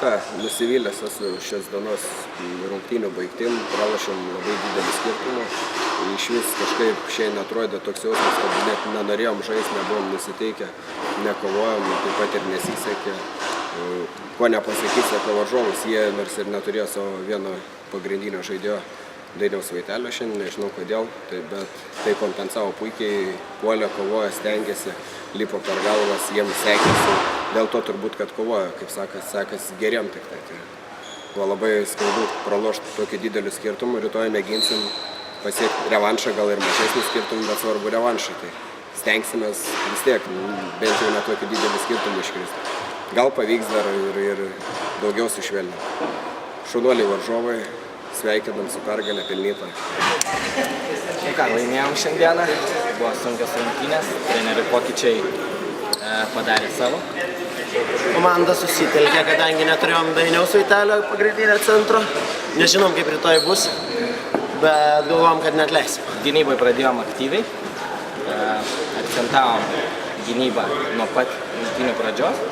ką, nusivylęs esu šios dienos rungtynių baigtim, pralašėm labai didelį skirtumą. Iš vis kažkaip šiandien atrodė toks jausmas, kad net nenorėjom žaisti, nebuvom nusiteikę, nekovojom, taip pat ir nesisekė. Ko nepasakysi apie varžovus, jie nors ir neturėjo savo vieno pagrindinio žaidėjo Dainiaus Vaitelio šiandien, nežinau kodėl, bet tai kompensavo puikiai, puolė, kovojo, stengiasi, lipo per galvas, jiems sekėsi, dėl to turbūt, kad kovojo, kaip sekasi geriem tik tai. Buvo labai skaudu pralošti tokį didelį skirtumą, rytoj mėginsim pasiekti revanšą, gal ir mažesnį skirtumą, bet svarbu revanšą. Tai stengsimės vis tiek, bent jau ne tokį didelį skirtumą iškristi. Gal pavyks dar ir daugiau sušvelninti. Šaunuoliai varžovai, sveikinam su pergalę pelnytą. Laimėjom šiandieną, buvo sunkios rungtynės, trenerių pokyčiai padarė savo. Komanda susitelkė, kadangi neturėjom Dainiaus Vaitelio pagrindinio centro. Nežinom, kaip rytoj bus, bet galvom, kad neatleisim. Gynybai pradėjom aktyviai, akcentavom gynybą nuo pat rungtynių pradžios.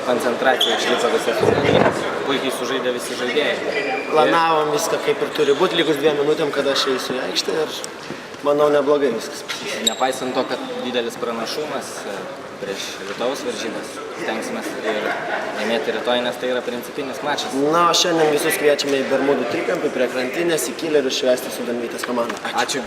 Koncentracija išliko visas rungtynės, puikiai sužaidė visi žaidėjai. Planavom viską kaip ir turi būti, likus 2 minutėm, kada aš eisiu į aikštę ir manau neblogai viskas. Nepaisant to, kad didelis pranašumas prieš rytojaus varžybas, stengsimės ir laimėti rytoj, nes tai yra principinis mačas. Na, o šiandien visus kviečiame į Bermudų trikampį prie krantinės, į Kilerius švęsti su Danvytės komanda. Ačiū.